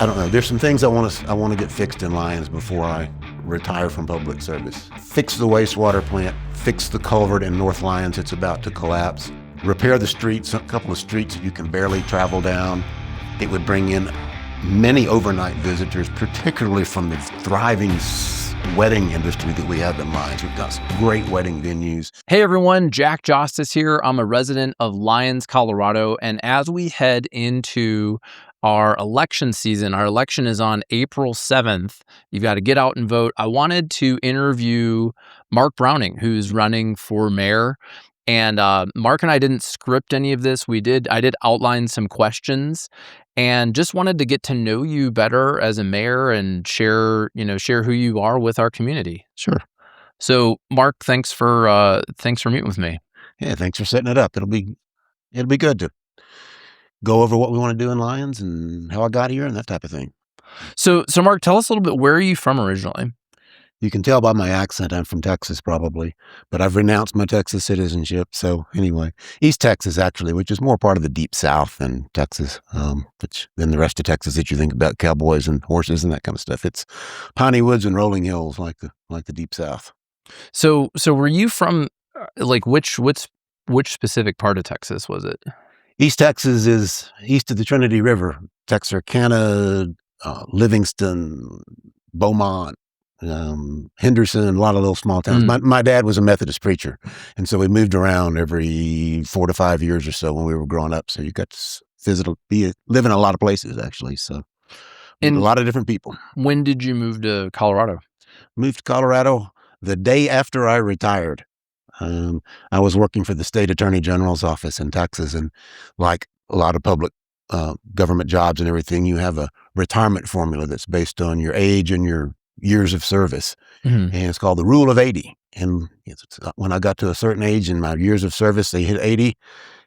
I don't know. There's some things I want to get fixed in Lyons before I retire from public service. Fix the wastewater plant, fix the culvert in North Lyons. It's about to collapse. Repair the streets, a couple of streets that you can barely travel down. It would bring in many overnight visitors, particularly from the thriving wedding industry that we have in Lyons. We've got some great wedding venues. Hey everyone, Jack Jostes here. I'm a resident of Lyons, Colorado, and as we head into our election season, our election is on April 7th. You've got to get out and vote. I wanted to interview Mark Browning, who's running for mayor. And Mark and I didn't script any of this. I did outline some questions and just wanted to get to know you better as a mayor and share who you are with our community. Sure. So Mark, thanks for meeting with me. Yeah, thanks for setting it up. It'll be good to go over what we want to do in Lyons and how I got here and that type of thing. So Mark, tell us a little bit, where are you from originally? You can tell by my accent I'm from Texas probably, but I've renounced my Texas citizenship. So anyway, East Texas actually, which is more part of the deep South than Texas, which than the rest of Texas that you think about cowboys and horses and that kind of stuff. It's piney woods and rolling hills like the deep South. So were you from which specific part of Texas was it? East Texas is east of the Trinity River, Texarkana, Livingston, Beaumont, Henderson, a lot of little small towns. My dad was a Methodist preacher, and so we moved around every 4 to 5 years or so when we were growing up. So you got to live in a lot of places actually. So and a lot of different people. When did you move to Colorado? Moved to Colorado the day after I retired. I was working for the state attorney general's office in Texas, and like a lot of public government jobs and everything, you have a retirement formula that's based on your age and your years of service. And it's called the Rule of 80. And when I got to a certain age in my years of service, they hit 80. It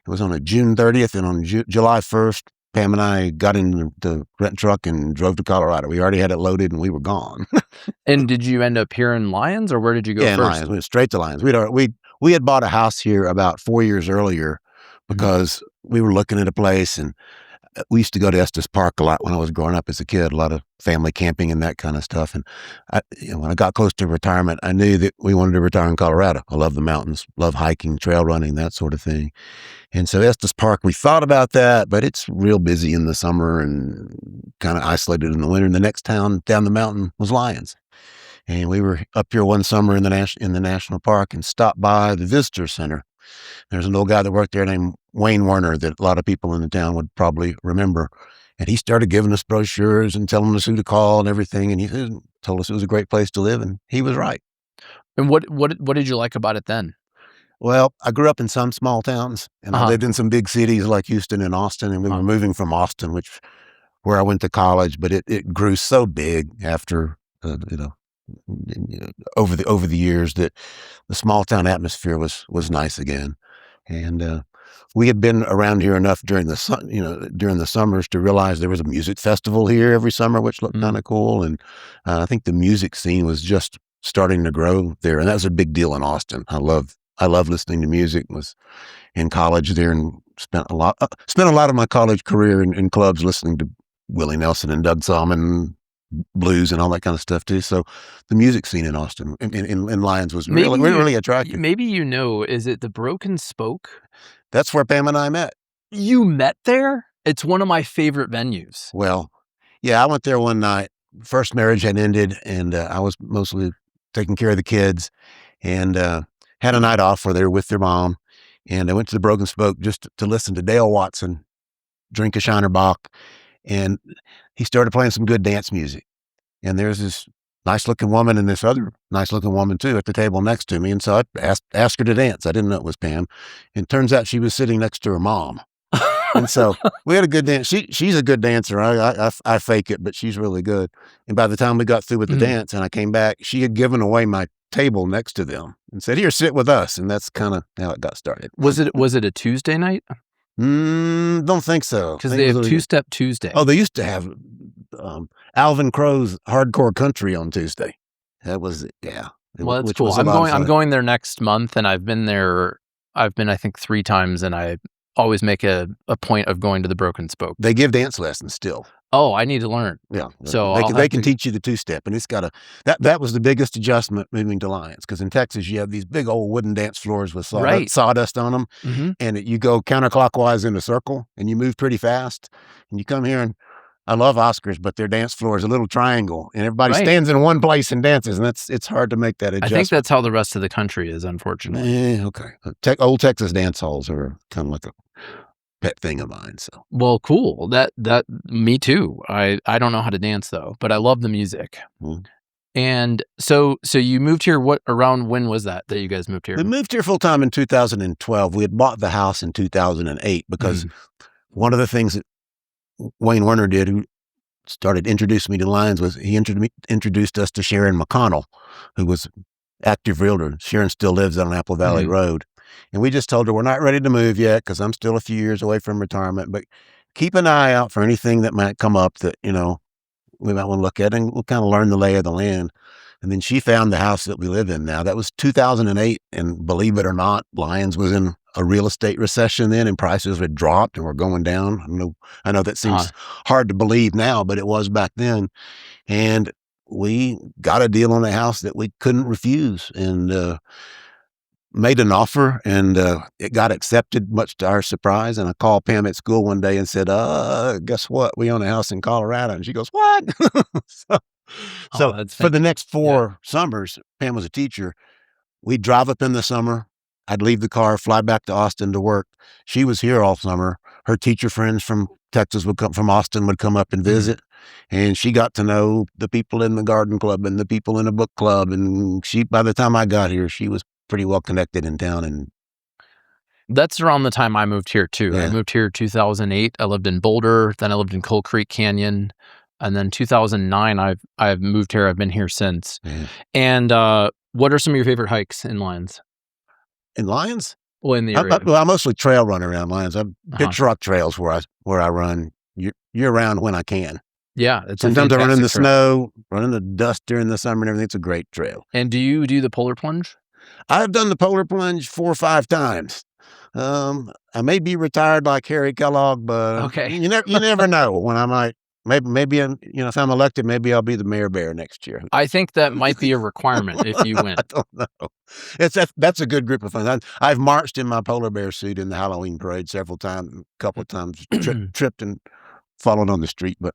was on a June 30th, and on July 1st, Pam and I got in the rent truck and drove to Colorado. We already had it loaded and we were gone. And did you end up here in Lyons, or where did you go first? Lyons. We went straight to Lyons. We had bought a house here about 4 years earlier because we were looking at a place, and we used to go to Estes Park a lot when I was growing up as a kid, a lot of family camping and that kind of stuff. And when I got close to retirement, I knew that we wanted to retire in Colorado. I love the mountains, love hiking, trail running, that sort of thing. And so Estes Park, we thought about that, but it's real busy in the summer and kind of isolated in the winter. And the next town down the mountain was Lyons. And we were up here one summer in the national park and stopped by the visitor center. There's an old guy that worked there named Wayne Werner that a lot of people in the town would probably remember. And he started giving us brochures and telling us who to call and everything. And he told us it was a great place to live, and he was right. And what did you like about it then? Well, I grew up in some small towns, and I lived in some big cities like Houston and Austin, and we were moving from Austin, where I went to college, but it grew so big after over the years that the small town atmosphere was nice again. And we had been around here enough during the summers to realize there was a music festival here every summer, which looked kind of cool. And I think the music scene was just starting to grow there, and that was a big deal in Austin. I love listening to music. Was in college there and spent a lot of my college career in clubs listening to Willie Nelson and Doug Salmon, blues and all that kind of stuff too. So the music scene in Austin, in Lyons, was really attractive. Maybe is it the Broken Spoke? That's where Pam and I met. You met there? It's one of my favorite venues. Well, yeah, I went there one night. First marriage had ended, and I was mostly taking care of the kids, and had a night off where they were with their mom. And I went to the Broken Spoke just to listen to Dale Watson drink a Shiner Bock. And he started playing some good dance music. And there's this nice-looking woman and this other nice-looking woman, too, at the table next to me. And so I asked her to dance. I didn't know it was Pam. And it turns out she was sitting next to her mom. And so we had a good dance. She's a good dancer. I fake it, but she's really good. And by the time we got through with the dance and I came back, she had given away my table next to them and said, "Here, sit with us." And that's kind of how it got started. Was it a Tuesday night? Don't think so. Because they have Two-Step Tuesday. Oh, they used to have Alvin Crow's Hardcore Country on Tuesday. That was Well, that's cool. I'm going there next month, and I've been there. I think 3 times, and I always make a point of going to the Broken Spoke. They give dance lessons still. Oh, I need to learn. Yeah, So they can teach you the two-step, and it's got a that was the biggest adjustment moving to Lyons, because in Texas, you have these big old wooden dance floors with Right. sawdust on them, Mhm. and you go counterclockwise in a circle, and you move pretty fast, and you come here and I love Oscars, but their dance floor is a little triangle, and everybody Right. stands in one place and dances, and it's hard to make that I think adjustment. that's how the rest of the country is, unfortunately. Okay. Old Texas dance halls are kinda like a pet thing of mine, so Well, cool. That me too. I don't know how to dance though, but I love the music. mm. And so you moved here, what around when was that you guys moved here? We moved here full-time in 2012. We had bought the house in 2008 because Mhm. one of the things that Wayne Werner did, who started introducing me to Lyons, was he introduced us to Sharon McConnell, who was active realtor. Sharon still lives on Apple Valley Mhm. Road. And we just told her, we're not ready to move yet because I'm still a few years away from retirement, but keep an eye out for anything that might come up that, we might want to look at, and we'll kind of learn the lay of the land. And then she found the house that we live in now. That was 2008. And believe it or not, Lyons was in a real estate recession then, and prices had dropped and were going down. I know that Uh-huh. seems hard to believe now, but it was back then. And we got a deal on a house that we couldn't refuse, and made an offer, and it got accepted, much to our surprise. And I called Pam at school one day and said, guess what? We own a house in Colorado. And she goes, what? so, Oh, so that's for the next yeah. 4 summers, Pam was a teacher. We'd drive up in the summer. I'd leave the car, fly back to Austin to work. She was here all summer. Her teacher friends from Texas from Austin would come up and Mhm. visit. And she got to know the people in the garden club and the people in the book club. And by the time I got here, she was pretty well connected in town. And That's around the time I moved here too. I yeah, moved here 2008. I lived in Boulder, then I lived in Coal Creek Canyon, and then 2009 I've moved here. I've been here since. yeah. And what are some of your favorite hikes in Lyons? In Lyons, Well, in the area. I mostly trail run around Lyons. I'm Uh-huh. pitch rock trails where I run year round when I can. Yeah, it's a Sometimes I run in fantastic the trail. snow, run in the dust during the summer and everything. It's a great trail. And do you do the polar plunge? I've done the polar plunge 4 or 5 times. I may be retired like Harry Kellogg, but Okay. you never know when I might. Maybe if I'm elected, maybe I'll be the mayor bear next year. I think that might be a requirement if you win. I don't know. That's a good group of fun. I've marched in my polar bear suit in the Halloween parade several times, a couple of times tripped and fallen on the street, but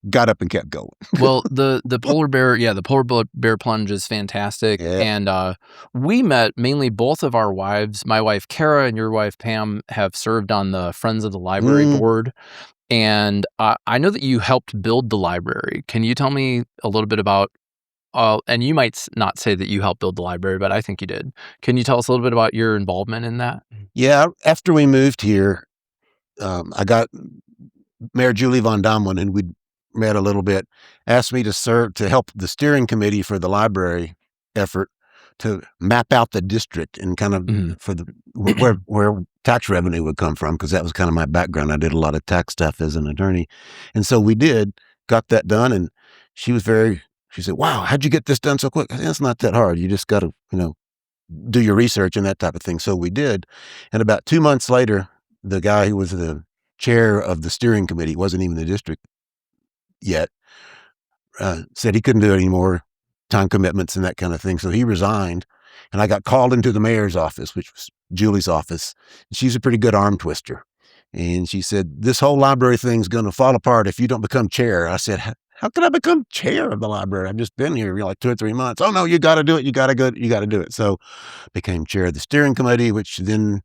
got up and kept going. Well, the polar bear, yeah, the bear plunge is fantastic. Yeah. And we met mainly both of our wives. My wife Kara and your wife Pam have served on the Friends of the Library Mm. board. And I know that you helped build the library. Can you tell me a little bit about? And you might not say that you helped build the library, but I think you did. Can you tell us a little bit about your involvement in that? Yeah, after we moved here, I got Mayor Julie Von Domlin, and we'd met a little bit, asked me to help the steering committee for the library effort to map out the district and kind of Mhm. for the where tax revenue would come from, because that was kind of my background. I did a lot of tax stuff as an attorney. And so we got that done, and she said, "Wow, how'd you get this done so quick?" I said, "It's not that hard. You just got to, do your research and that type of thing." So we did. And about 2 months later, the guy who was the chair of the steering committee, wasn't even the district yet, said he couldn't do it anymore, time commitments and that kind of thing. So he resigned, and I got called into the mayor's office, which was Julie's office. She's a pretty good arm twister. And she said, "This whole library thing's going to fall apart if you don't become chair." I said, "How can I become chair of the library? I've just been here, like 2 or 3 months." "Oh no, you got to do it. You got to go. You got to do it." So became chair of the steering committee, which then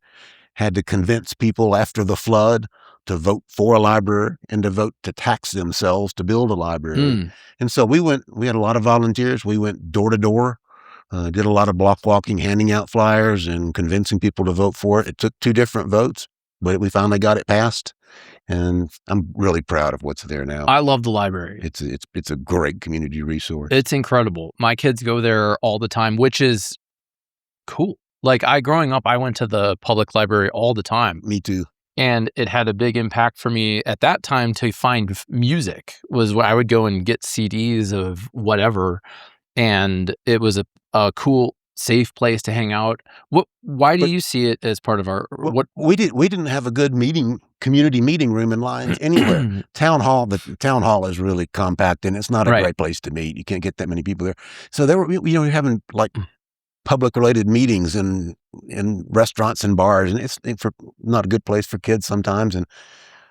had to convince people after the flood to vote for a library and to vote to tax themselves to build a library. Mm. And so we had a lot of volunteers. We went door to door, did a lot of block walking, handing out flyers and convincing people to vote for it. It took 2 different votes, but we finally got it passed. And I'm really proud of what's there now. I love the library. It's a great community resource. It's incredible. My kids go there all the time, which is cool. Like growing up, I went to the public library all the time. Me too. And it had a big impact for me at that time to find music was where I would go and get CDs of whatever. And it was a cool, safe place to hang out. Why do But you see it as part of our Well, what? we didn't have a good community meeting room in Lyons anywhere. The town hall is really compact, and it's not a Right. great place to meet. You can't get that many people there. So there were, you're having like public related meetings in restaurants and bars, and it's for not a good place for kids sometimes. And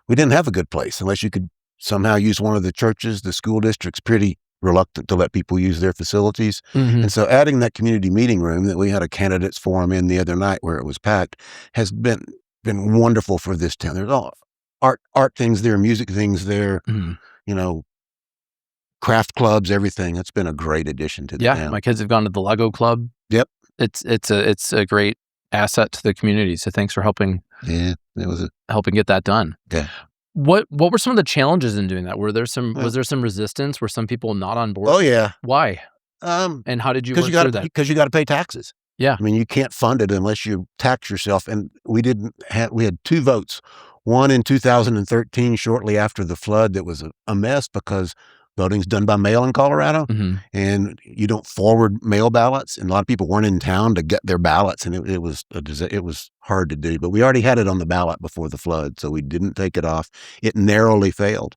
we didn't have a good place unless you could somehow use one of the churches. The school district's pretty reluctant to let people use their facilities. Mhm. And so adding that community meeting room that we had a candidates forum in the other night where it was packed has been wonderful for this town. There's all art things there, music things there, Mhm. you know, craft clubs, everything. It's been a great addition to the Yeah, town. my kids have gone to the Lego club. Yep. It's a great asset to the community. So thanks for helping Yeah. It was a get that done. yeah. What were some of the challenges in doing that? Was Well, there some resistance? Were some people not on board? oh yeah. Why? Um, And how did you because work through that? you got to pay taxes. Yeah. I mean, you can't fund it unless you tax yourself. And we had two votes, one in 2013, shortly after the flood, that was a mess because voting's done by mail in Colorado, Mhm. and you don't forward mail ballots. And a lot of people weren't in town to get their ballots, and it was hard to do. But we already had it on the ballot before the flood, so we didn't take it off. It narrowly failed.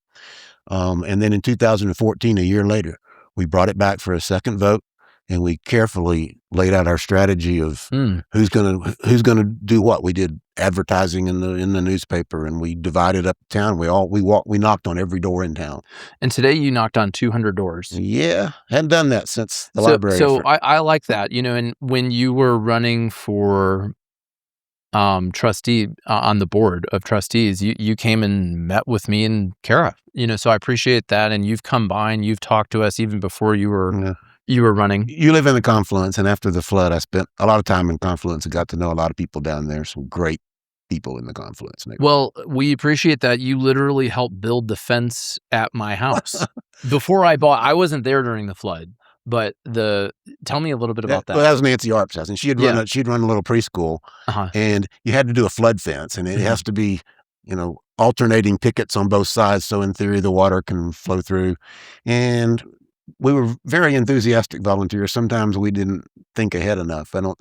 And then in 2014, a year later, we brought it back for a second vote, and we carefully laid out our strategy of Mm. who's gonna do what. We did advertising in the newspaper, and we divided up town. We knocked on every door in town. And today you knocked on 200 doors. Yeah, hadn't done that since the So library so for I like that, and when you were running for trustee on the board of trustees, you came and met with me and Kara, so I appreciate that. And you've come by and you've talked to us even before yeah. you were running. You live in the Confluence, and after the flood, I spent a lot of time in Confluence and got to know a lot of people down there, some great people in the Confluence neighborhood. Well, we appreciate that. You literally helped build the fence at my house. I wasn't there during the flood, but tell me a little bit Yeah, about well, that. that was Nancy Arp's house, and Yeah. she'd run a little preschool, Uh-huh. and you had to do a flood fence, and it Mhm. has to be, alternating pickets on both sides, so in theory, the water can flow through, and we were very enthusiastic volunteers. Sometimes we didn't think ahead enough, and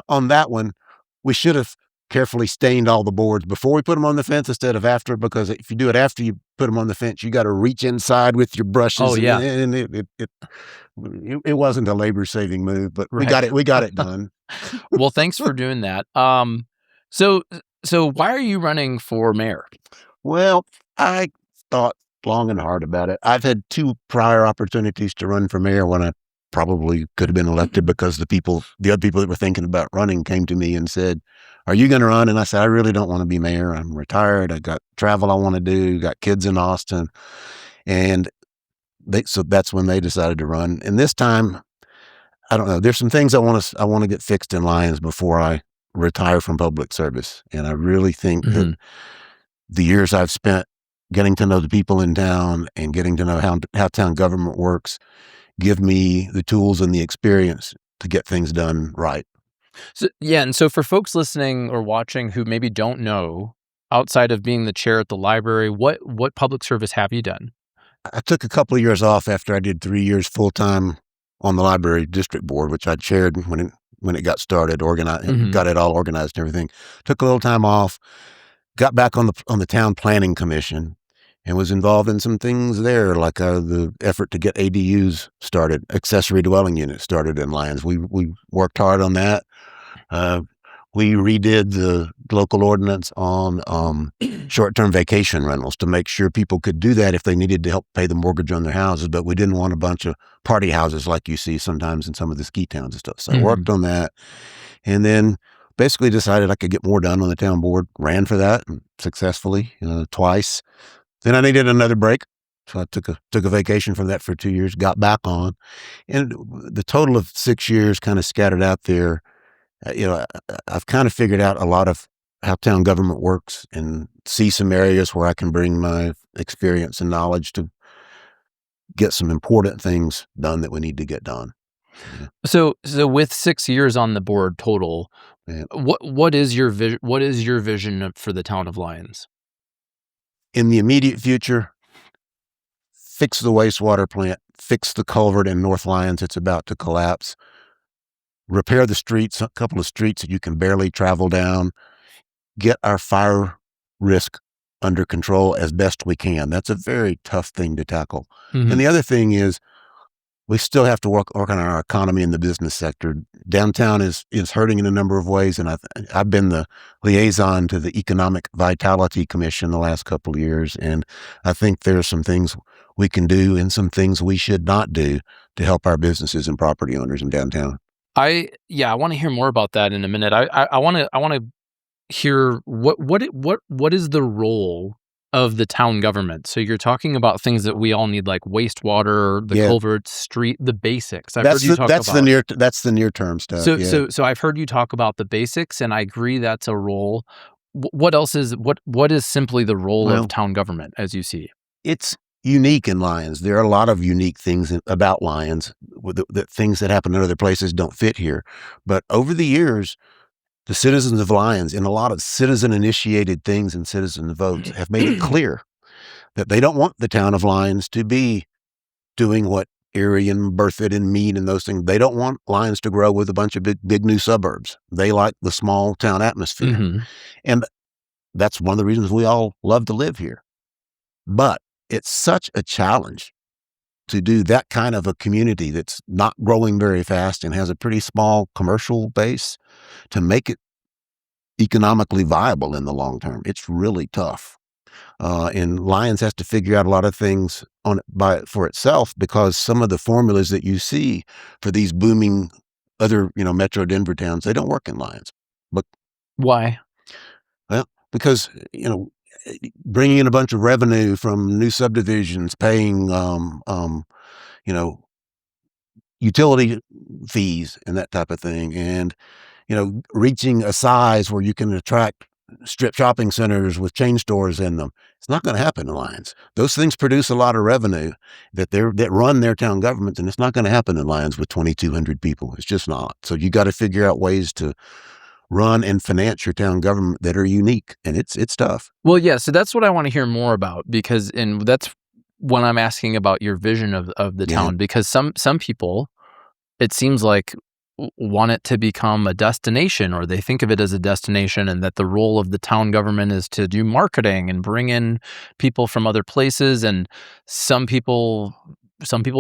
on that one, we should have carefully stained all the boards before we put them on the fence instead of after, because if you do it after you put them on the fence, you gotta reach inside with your brushes, Oh, yeah. and it wasn't a labor-saving move, but Right. we got it done. Well, thanks for doing that. So why are you running for mayor? Well, I thought long and hard about it. I've had 2 prior opportunities to run for mayor when I probably could have been elected because the other people that were thinking about running came to me and said, "Are you gonna run?" And I said, "I really don't wanna be mayor. I'm retired. I got travel I wanna do, got kids in Austin." And so that's when they decided to run. And this time, I don't know, there's some things I wanna get fixed in Lyons before I retire from public service. And I really think that Mhm. the years I've spent getting to know the people in town and getting to know how town government works give me the tools and the experience to get things done right. So, yeah, and so for folks listening or watching who maybe don't know, outside of being the chair at the library, what public service have you done? I took a couple of years off after I did 3 years full time on the library district board, which I chaired when it got started, Mhm. got it all organized and everything. Took a little time off, got back on the town planning commission, and was involved in some things there, like the effort to get ADUs started, accessory dwelling units started in Lyons. We worked hard on that. Uh, we redid the local ordinance on short-term vacation rentals to make sure people could do that if they needed to help pay the mortgage on their houses, but we didn't want a bunch of party houses like you see sometimes in some of the ski towns and stuff. So I Mhm. worked on that, and then basically decided I could get more done on the town board, ran for that successfully, twice. Then I needed another break, so I took a vacation from that for 2 years, got back on, and the total of 6 years kinda scattered out there, I've kinda figured out a lot of how town government works and see some areas where I can bring my experience and knowledge to get some important things done that we need to get done. Yeah, So with 6 years on the board total, yeah. what is your vision for the town of Lyons? In the immediate future, fix the wastewater plant, fix the culvert in North Lyons, it's about to collapse. repair the streets, a couple of streets that you can barely travel down, get our fire risk under control as best we can. That's a very tough thing to tackle. Mhm. And the other thing is we still have to work on our economy in the business sector. Downtown is hurting in a number of ways, and I've been the liaison to the Economic Vitality Commission the last couple of years, and I think there are some things we can do and some things we should not do to help our businesses and property owners in downtown. I want to hear more about that in a minute. I want to hear what is the role of the town government? So you're talking about things that we all need, like wastewater, the Yeah, culverts, street, the basics. I've heard you talk that's about. the near term stuff. So Yeah. I've heard you talk about the basics, and I agree that's a role. What else is what is simply the role of Well, town government as you see? it's unique in Lyons. There are a lot of unique things about Lyons, that things that happen in other places don't fit here. But over the years, the citizens of Lyons, in a lot of citizen-initiated things and citizen votes, have made it clear that they don't want the town of Lyons to be doing what Erie and Berthoud and Meade and those things. They don't want Lyons to grow with a bunch of big new suburbs. They like the small town atmosphere. Mhm. And that's one of the reasons we all love to live here. But it's such a challenge to do that kind of a community that's not growing very fast and has a pretty small commercial base, to make it economically viable in the long term. It's really tough. And Lyons has to figure out a lot of things for itself, because some of the formulas that you see for these booming other, Metro Denver towns, they don't work in Lyons. But Why? well, because bringing in a bunch of revenue from new subdivisions, paying you know utility fees and that type of thing, and reaching a size where you can attract strip shopping centers with chain stores in them. It's not going to happen in Lyons. Those things produce a lot of revenue that run their town governments, and it's not going to happen in Lyons with 2,200 people. It's just not. So you got to figure out ways to run and finance your town government that are unique, and it's tough. Well, yeah, so that's what I want to hear more about, because and that's when I'm asking about your vision of the Yeah. town, because some people, it seems like, want it to become a destination, or they think of it as a destination, and that the role of the town government is to do marketing and bring in people from other places, and some people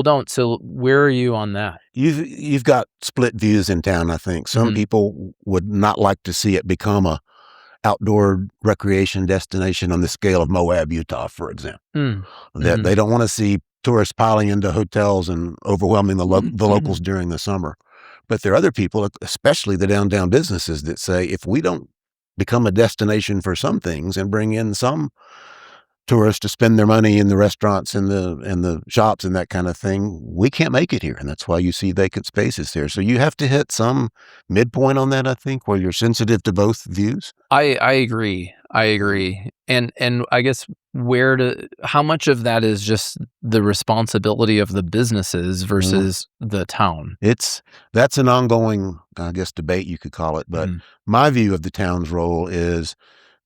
don't. So where are you on that? You've got split views in town, I think. Some Mhm. people would not like to see it become a outdoor recreation destination on the scale of Moab, Utah, for example. Mm. That Mhm. they don't want to see tourists piling into hotels and overwhelming the locals during the summer. But there are other people, especially the downtown businesses, that say if we don't become a destination for some things and bring in some tourists to spend their money in the restaurants and the shops and that kind of thing, we can't make it here. And that's why you see vacant spaces there. So you have to hit some midpoint on that, I think, where you're sensitive to both views. I agree. I agree. And I guess how much of that is just the responsibility of the businesses Well, versus the town? that's an ongoing, I guess, debate you could call it. But Mhm. my view of the town's role is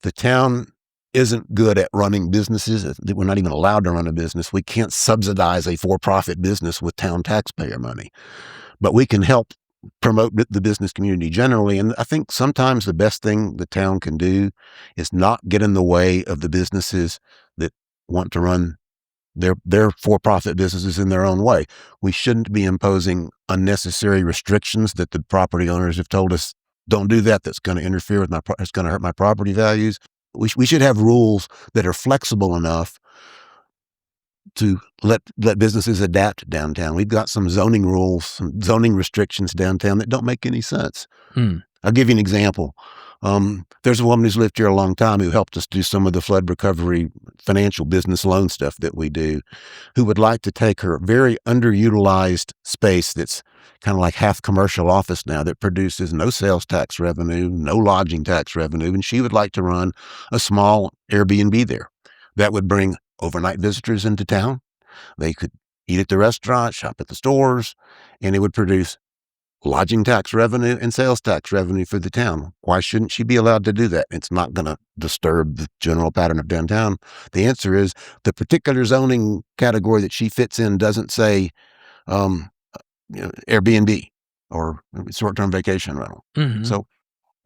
the town isn't good at running businesses. We're not even allowed to run a business. We can't subsidize a for-profit business with town taxpayer money, but we can help promote the business community generally. And I think sometimes the best thing the town can do is not get in the way of the businesses that want to run their for-profit businesses in their own way. We shouldn't be imposing unnecessary restrictions that the property owners have told us, don't do that. That's going to interfere with it's going to hurt my property values. We should have rules that are flexible enough to let businesses adapt downtown. We've got some zoning rules, some zoning restrictions downtown that don't make any sense. Mm. I'll give you an example. There's a woman who's lived here a long time who helped us do some of the flood recovery financial business loan stuff that we do, who would like to take her very underutilized space that's kind of like half commercial office now, that produces no sales tax revenue, no lodging tax revenue, and she would like to run a small Airbnb there that would bring overnight visitors into town. They could eat at the restaurant, shop at the stores, and it would produce lodging tax revenue and sales tax revenue for the town. Why shouldn't she be allowed to do that? It's not going to disturb the general pattern of downtown. The answer is the particular zoning category that she fits in doesn't say Airbnb. or short-term vacation rental. Mhm. So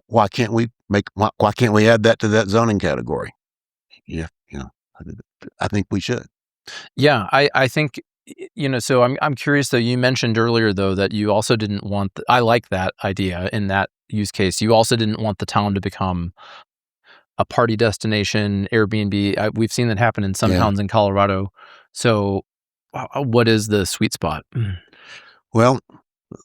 why can't we add that to that zoning category? Yeah, I think we should. Yeah, I think so I'm curious though. You mentioned earlier though that you also didn't want. I like that idea in that use case. You also didn't want the town to become a party destination, Airbnb. We've seen that happen in some Yeah. towns in Colorado. So, what is the sweet spot? Well,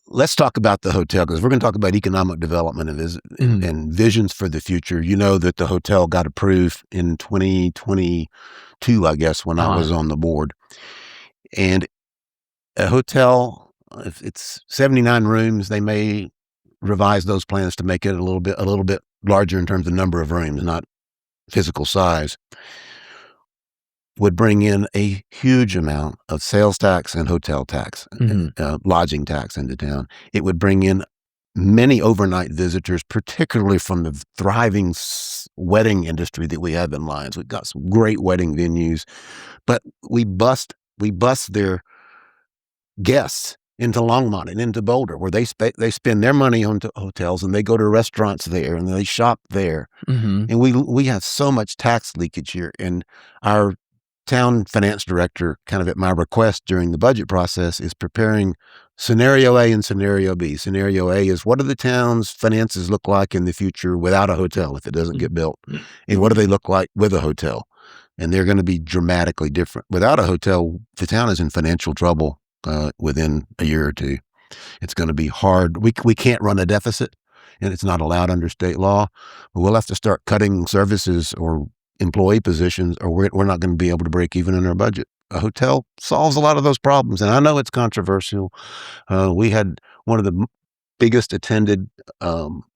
let's talk about the hotel because we're going to talk about economic development Mhm. and visions for the future. You know that the hotel got approved in 2022, I guess, when I Uh-huh. was on the board. And a hotel, if it's 79 rooms, they may revise those plans to make it a little bit larger in terms of number of rooms, not physical size. Would bring in a huge amount of sales tax and hotel tax, Mhm. lodging tax into town. It would bring in many overnight visitors, particularly from the thriving wedding industry that we have in Lyons. We've got some great wedding venues, but we bust their guests into Longmont and into Boulder, where they spend their money on hotels and they go to restaurants there and they shop there. Mhm. And we have so much tax leakage here. And our town finance director, kind of at my request during the budget process, is preparing scenario A and scenario B. Scenario A is, what do the town's finances look like in the future without a hotel if it doesn't get built? And what do they look like with a hotel? And they're going to be dramatically different. Without a hotel, the town is in financial trouble within a year or two. It's going to be hard. We can't run a deficit, and it's not allowed under state law. But we'll have to start cutting services or employee positions, or we're not going to be able to break even in our budget. A hotel solves a lot of those problems, and I know it's controversial. We had one of the biggest attended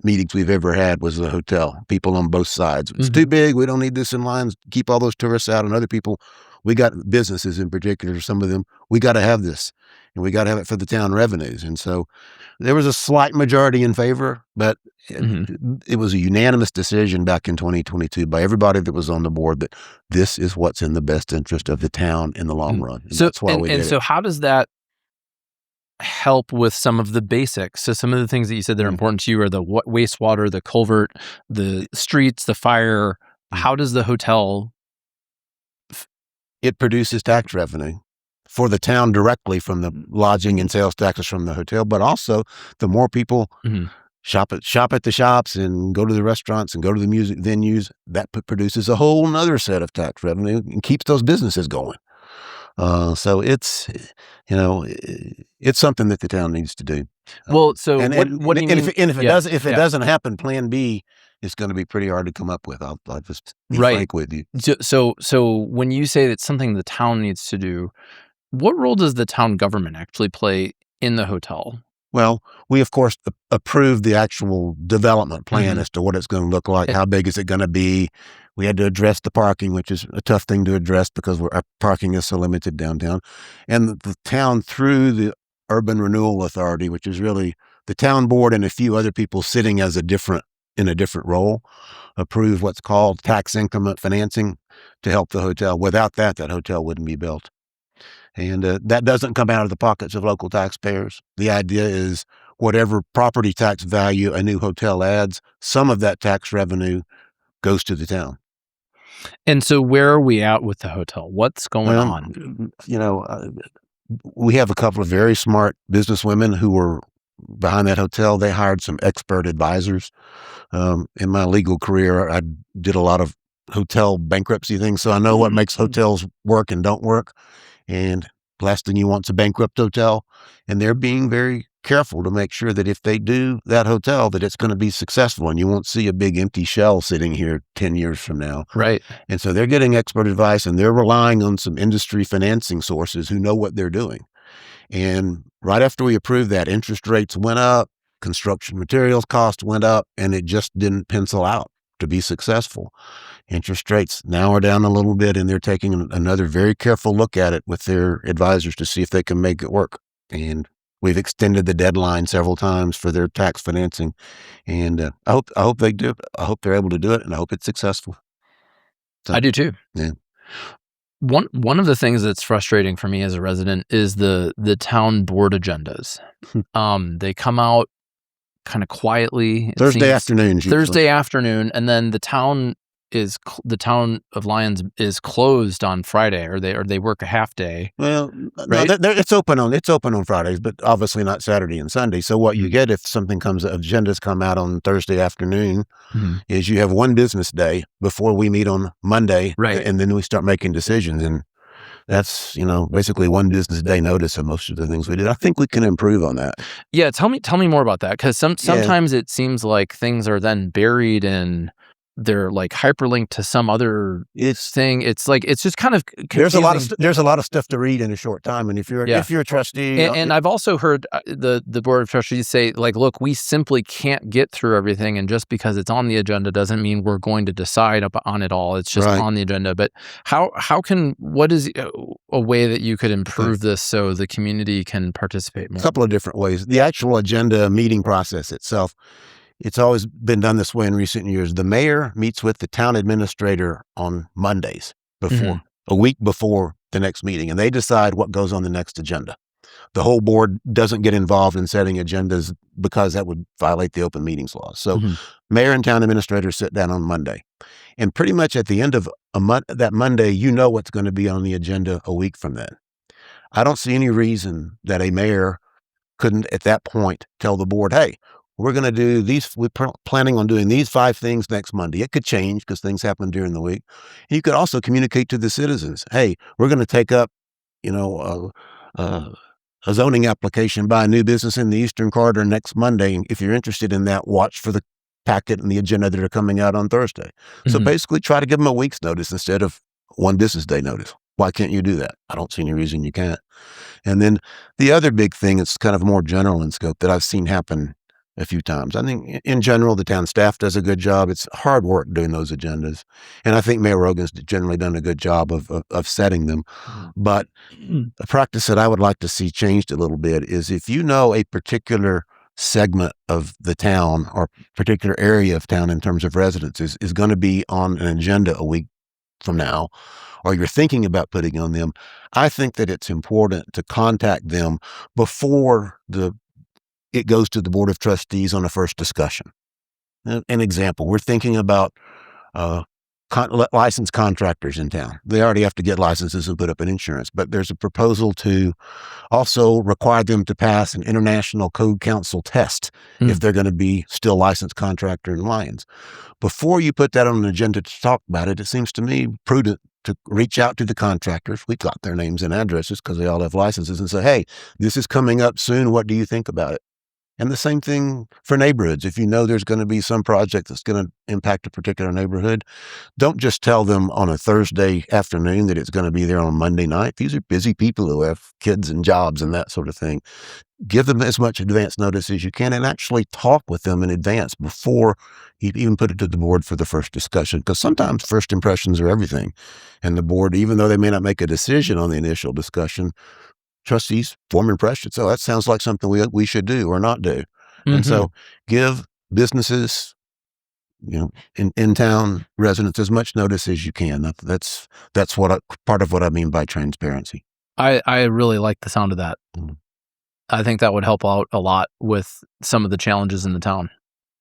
meetings we've ever had was the hotel. People on both sides. It's too Mhm. big. We don't need this in lines. Keep all those tourists out. And other people, we got businesses in particular. Some of them, we got to have this, and we got to have it for the town revenues. And so there was a slight majority in favor, but it, Mhm. it was a unanimous decision back in 2022 by everybody that was on the board that this is what's in the best interest of the town in the long Mhm. run, and So that's why we did it. so how does that help with some of the basics? So some of the things that you said that are Mm, important to you are the wastewater, the culvert, the streets, the fire. mm. How does the hotel It produces tax revenue for the town directly from the lodging and sales taxes from the hotel, but also the more people Mhm. shop at the shops and go to the restaurants and go to the music venues, that produces a whole nother set of tax revenue and keeps those businesses going. So it's something that the town needs to do. Well, so And what do you mean? if it Yeah, doesn't yeah, happen, Plan B is going to be pretty hard to come up with. I'll just be right. frank with you. So when you say that's something the town needs to do, what role does the town government actually play in the hotel? Well, we of course approved the actual development plan Mhm. as to what it's going to look like. Eh, How big is it going to be? We had to address the parking, which is a tough thing to address because our parking is so limited downtown. And the town, through the Urban Renewal Authority, which is really the town board and a few other people sitting as in a different role, approved what's called tax increment financing to help the hotel. Without that, that hotel wouldn't be built. And that doesn't come out of the pockets of local taxpayers. The idea is whatever property tax value a new hotel adds, some of that tax revenue goes to the town. and so where are we at with the hotel? What's going Well, on? we have a couple of very smart businesswomen who were behind that hotel. They hired some expert advisors. In my legal career, I did a lot of hotel bankruptcy things, so I know what makes hotels work and don't work. And last thing you want's a bankrupt hotel. And they're being very careful to make sure that if they do that hotel, that it's going to be successful and you won't see a big empty shell sitting here 10 years from now. Right. And so they're getting expert advice and they're relying on some industry financing sources who know what they're doing. And right after we approved that, interest rates went up, construction materials cost went up, and it just didn't pencil out to be successful. Interest rates now are down a little bit, and they're taking another very careful look at it with their advisors to see if they can make it work. And we've extended the deadline several times for their tax financing, and I hope they do. I hope they're able to do it, and I hope it's successful. So, I do too. yeah. One of the things that's frustrating for me as a resident is the town board agendas. They come out kind of quietly. It Thursday seems afternoons usually. Thursday afternoon, and then the town of Lyons is closed on Friday, or they work a half day. Well, right? no, it's open on Fridays, but obviously not Saturday and Sunday. So what you get if agendas come out on Thursday afternoon is you have one business day before we meet on Monday, Right. and then we start making decisions, and that's basically one business day notice of most of the things we did. I think we can improve on that. Yeah, tell me more about that, because sometimes it seems like things are then buried and they're like hyperlinked to some other thing. It's like it's just kind of confusing. There's a lot of stuff to read in a short time, and if you're a trustee, and I've also heard the board of trustees say, like, look, we simply can't get through everything, and just because it's on the agenda doesn't mean we're going to decide on it all. It's just on the agenda. But what is a way that you could improve this so the community can participate more? A couple of different ways. The actual agenda meeting process itself, it's always been done this way in recent years. The mayor meets with the town administrator on Mondays a week before the next meeting, and they decide what goes on the next agenda. The whole board doesn't get involved in setting agendas because that would violate the open meetings laws. So mayor and town administrator sit down on Monday, and pretty much at the end of that Monday, what's going to be on the agenda a week from then. I don't see any reason that a mayor couldn't at that point tell the board, hey, we're going to do these. We're planning on doing these 5 things next Monday. It could change because things happen during the week. And you could also communicate to the citizens, hey, we're going to take up, a zoning application by a new business in the Eastern Corridor next Monday. And if you're interested in that, watch for the packet and the agenda that are coming out on Thursday. So basically try to give them a week's notice instead of one business day notice. Why can't you do that? I don't see any reason you can't. And then the other big thing, it's kind of more general in scope that I've seen happen a few times. I think in general, the town staff does a good job. It's hard work doing those agendas. And I think Mayor Rogan's generally done a good job of setting them. But a practice that I would like to see changed a little bit is if a particular segment of the town or particular area of town in terms of residents is going to be on an agenda a week from now, or you're thinking about putting on them, I think that it's important to contact them before it goes to the Board of Trustees on a first discussion. An example, we're thinking about licensed contractors in town. They already have to get licenses and put up an insurance, but there's a proposal to also require them to pass an International Code Council test if they're going to be still licensed contractor in Lyons. Before you put that on an agenda to talk about it, it seems to me prudent to reach out to the contractors. We've got their names and addresses because they all have licenses, and say, hey, this is coming up soon. What do you think about it? And the same thing for neighborhoods. If there's going to be some project that's going to impact a particular neighborhood, don't just tell them on a Thursday afternoon that it's going to be there on Monday night. These are busy people who have kids and jobs and that sort of thing. Give them as much advance notice as you can, and actually talk with them in advance before you even put it to the board for the first discussion. Because sometimes first impressions are everything. And the board, even though they may not make a decision on the initial discussion, trustees form impressions. So that sounds like something we should do or not do. And so give businesses, in town residents as much notice as you can. That's part of what I mean by transparency. I really like the sound of that. I think that would help out a lot with some of the challenges in the town.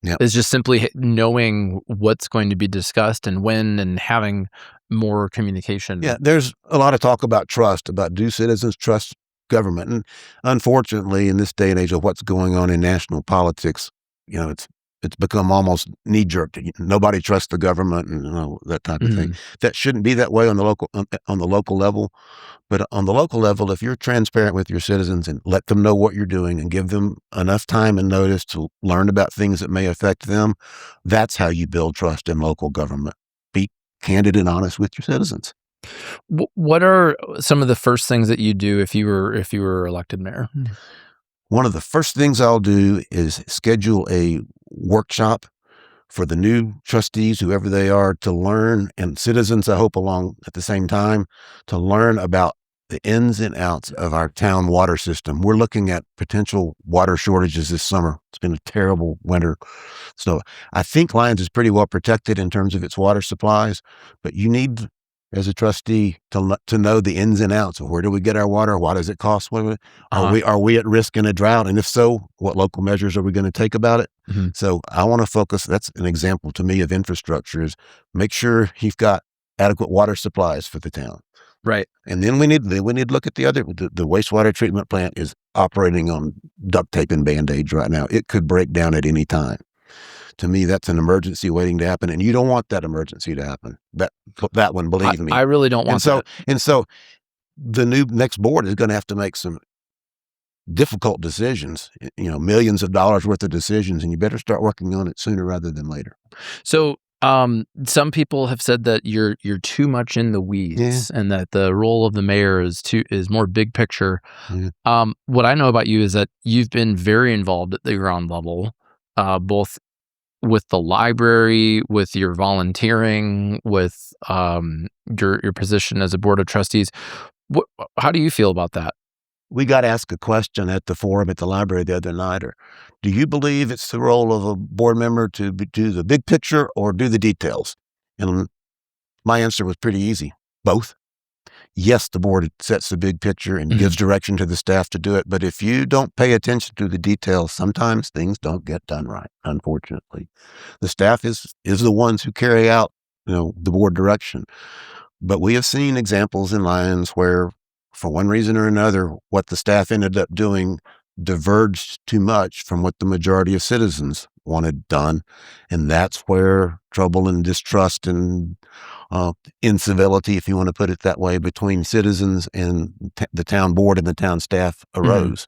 Yeah, it's just simply knowing what's going to be discussed and when, and having more communication. Yeah, there's a lot of talk about trust, about do citizens trust government? And unfortunately, in this day and age of what's going on in national politics, it's become almost knee-jerk. Nobody trusts the government and that type of thing. That shouldn't be that way on the local level. But on the local level, if you're transparent with your citizens and let them know what you're doing and give them enough time and notice to learn about things that may affect them, that's how you build trust in local government. Be candid and honest with your citizens. What are some of the first things that you do if you were elected mayor? One of the first things I'll do is schedule a workshop for the new trustees, whoever they are, to learn, and citizens, I hope, along at the same time, to learn about the ins and outs of our town water system. We're looking at potential water shortages this summer. It's been a terrible winter. So I think Lyons is pretty well protected in terms of its water supplies, but you need as a trustee to know the ins and outs of where do we get our water? What does it cost? Are we at risk in a drought? And if so, what local measures are we going to take about it? Mm-hmm. So I want to focus. That's an example to me of infrastructure is make sure you've got adequate water supplies for the town. Right. And then we need to look at the wastewater treatment plant is operating on duct tape and Band-Aids right now. It could break down at any time. To me, that's an emergency waiting to happen, and you don't want that emergency to happen. That one, believe me. I really don't want that. And so the next board is going to have to make some difficult decisions, millions of dollars worth of decisions, and you better start working on it sooner rather than later. So some people have said that you're too much in the weeds, and that the role of the mayor is more big picture. Yeah. What I know about you is that you've been very involved at the ground level, both with the library, with your volunteering, with your position as a board of trustees. How do you feel about that? We got asked a question at the forum at the library the other night, do you believe it's the role of a board member to do the big picture or do the details? And my answer was pretty easy. Both. Yes, the board sets the big picture and gives direction to the staff to do it. But if you don't pay attention to the details, sometimes things don't get done right, unfortunately. The staff is the ones who carry out, the board direction. But we have seen examples in Lyons where, for one reason or another, what the staff ended up doing diverged too much from what the majority of citizens wanted done. And that's where trouble and distrust and incivility, if you want to put it that way, between citizens and the town board and the town staff arose.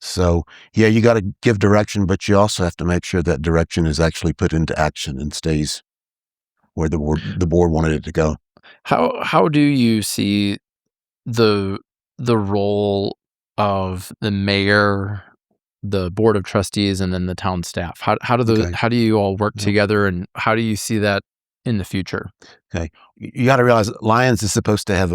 So, yeah, you got to give direction, but you also have to make sure that direction is actually put into action and stays where the board wanted it to go. How do you see the role of the mayor, the board of trustees, and then the town staff? How do you all work together, and how do you see that in the future? Okay, you got to realize Lyons is supposed to have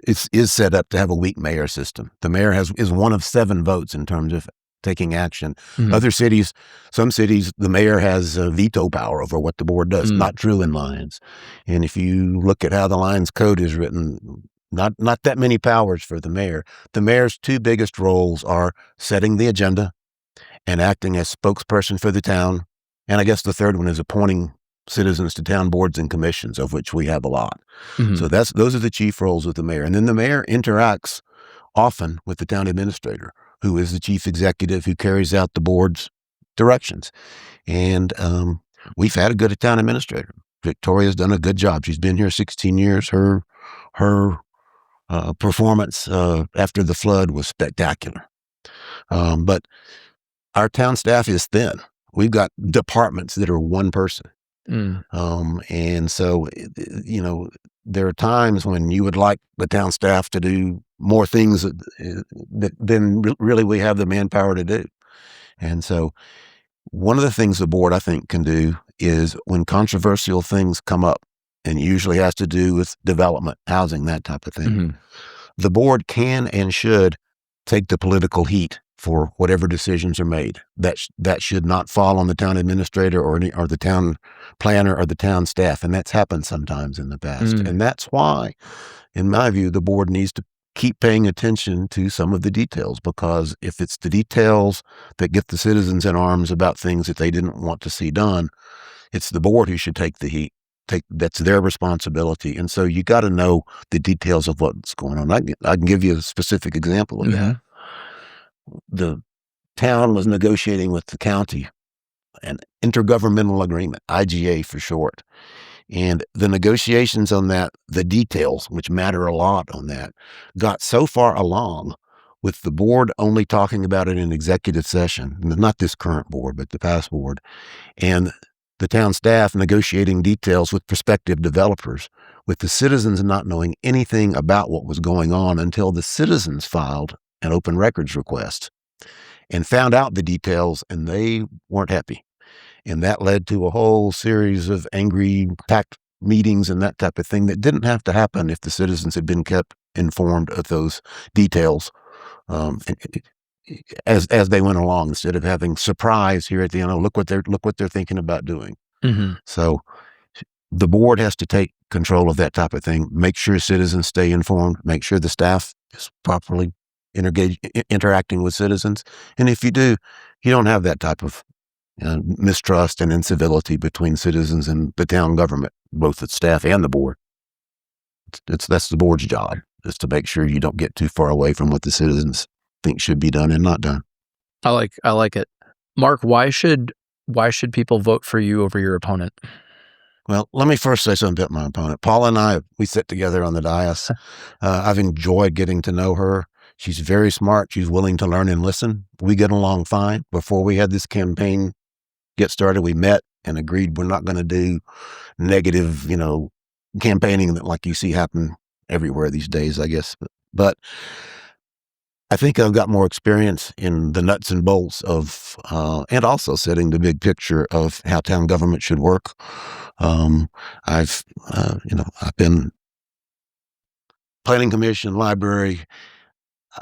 is set up to have a weak mayor system. The mayor is one of 7 votes in terms of taking action. Other cities, some cities, the mayor has veto power over what the board does. Not true in Lyons. And if you look at how the Lyons Code is written, not that many powers for the mayor. The mayor's 2 biggest roles are setting the agenda and acting as spokesperson for the town. And I guess the third one is appointing citizens to town boards and commissions, of which we have a lot. So those are the chief roles of the mayor. And then the mayor interacts often with the town administrator, who is the chief executive who carries out the board's directions. And we've had a good town administrator. Victoria's done a good job. She's been here 16 years. Her performance after the flood was spectacular. But our town staff is thin. We've got departments that are one person. And so, there are times when you would like the town staff to do more things than really we have the manpower to do. And so one of the things the board, I think, can do is when controversial things come up, and usually has to do with development, housing, that type of thing, the board can and should take the political heat for whatever decisions are made. That should not fall on the town administrator or the town planner or the town staff, and that's happened sometimes in the past. And that's why, in my view, the board needs to keep paying attention to some of the details, because if it's the details that get the citizens in arms about things that they didn't want to see done, it's the board who should take the heat. That's their responsibility. And so you got to know the details of what's going on. I can give you a specific example of that. The town was negotiating with the county an intergovernmental agreement, IGA for short. And the negotiations on that, the details, which matter a lot on that, got so far along with the board only talking about it in executive session, not this current board, but the past board, and the town staff negotiating details with prospective developers, with the citizens not knowing anything about what was going on until the citizens filed an open records request and found out the details, and they weren't happy. And that led to a whole series of angry, packed meetings and that type of thing that didn't have to happen if the citizens had been kept informed of those details as they went along, instead of having surprise here at the end. Look what they're thinking about doing. So the board has to take control of that type of thing. Make sure citizens stay informed. Make sure the staff is properly interacting with citizens. And if you do, you don't have that type of mistrust and incivility between citizens and the town government, both the staff and the board. That's the board's job, is to make sure you don't get too far away from what the citizens think should be done and not done. I like it. Mark, why should people vote for you over your opponent? Well, let me first say something about my opponent. Paula and I, we sit together on the dais. I've enjoyed getting to know her. She's very smart. She's willing to learn and listen. We get along fine. Before we had this campaign get started, we met and agreed we're not going to do negative, campaigning that like you see happen everywhere these days, I guess. But I think I've got more experience in the nuts and bolts of, and also setting the big picture of how town government should work. I've been planning commission, library.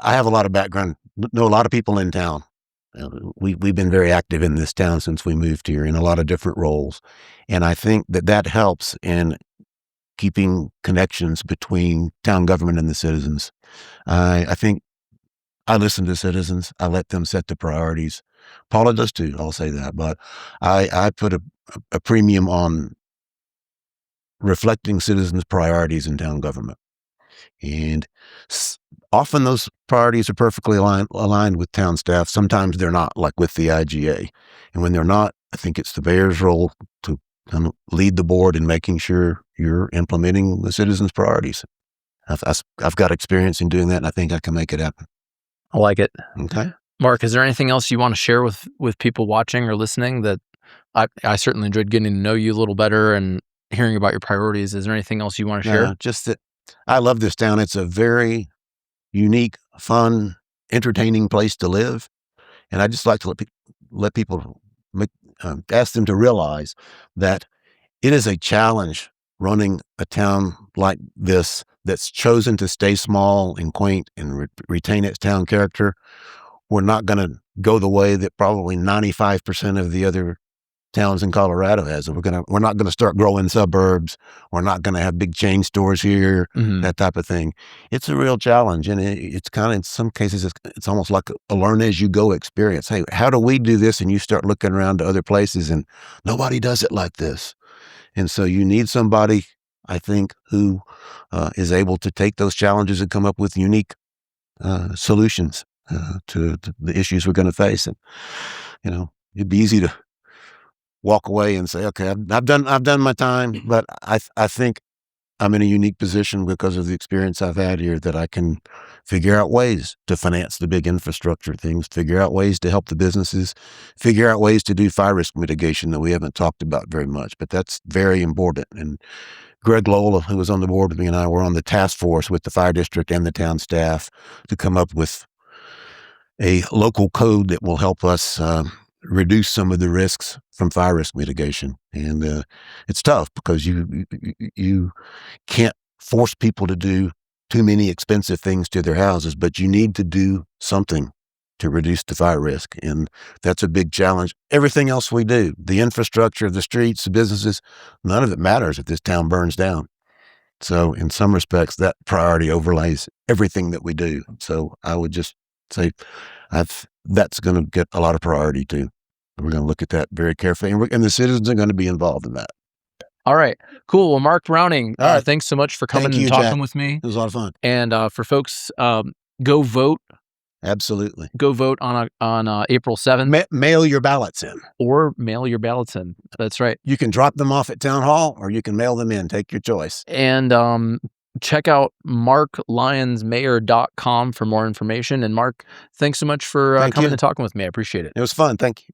I have a lot of background, know a lot of people in town. We've been very active in this town since we moved here in a lot of different roles. And I think that helps in keeping connections between town government and the citizens. I think I listen to citizens. I let them set the priorities. Paula does too, I'll say that. But I put a premium on reflecting citizens' priorities in town government. And often those priorities are perfectly aligned with town staff. Sometimes they're not, like with the IGA. And when they're not, I think it's the mayor's role to kind of lead the board in making sure you're implementing the citizens' priorities. I've got experience in doing that, and I think I can make it happen. I like it. Okay. Mark, is there anything else you want to share with people watching or listening? That I certainly enjoyed getting to know you a little better and hearing about your priorities. Is there anything else you want to share? Just that I love this town. It's a very unique, fun, entertaining place to live. And I just like to let people ask them to realize that it is a challenge running a town like this that's chosen to stay small and quaint and retain its town character. We're not going to go the way that probably 95% of the other towns in Colorado has. We're not going to start growing suburbs. We're not going to have big chain stores here, that type of thing. It's a real challenge. And it's kind of, in some cases, it's almost like a learn as you go experience. Hey, how do we do this? And you start looking around to other places and nobody does it like this. And so you need somebody, I think, who is able to take those challenges and come up with unique solutions to the issues we're going to face. And, it'd be easy to walk away and say, okay, I've done my time, but I think I'm in a unique position because of the experience I've had here that I can figure out ways to finance the big infrastructure things, figure out ways to help the businesses, figure out ways to do fire risk mitigation that we haven't talked about very much, but that's very important. And Greg Lowell, who was on the board with me, and I were on the task force with the fire district and the town staff to come up with a local code that will help us reduce some of the risks from fire risk mitigation. And it's tough because you can't force people to do too many expensive things to their houses, but you need to do something to reduce the fire risk. And that's a big challenge. Everything else we do, the infrastructure, the streets, the businesses, none of it matters if this town burns down. So in some respects, that priority overlays everything that we do. So I would just say that's going to get a lot of priority too. We're going to look at that very carefully, and the citizens are going to be involved in that. All right, cool. Well, Mark Browning, All right. Thanks so much for coming Thank you, and talking Jack. with me. It was a lot of fun. And for folks, go vote. Absolutely. Go vote on April 7th. Mail your ballots in. Or mail your ballots in. That's right. You can drop them off at town hall, or you can mail them in. Take your choice. And check out marklyonsmayor.com for more information. And Mark, thanks so much for coming and talking with me. I appreciate it. It was fun. Thank you.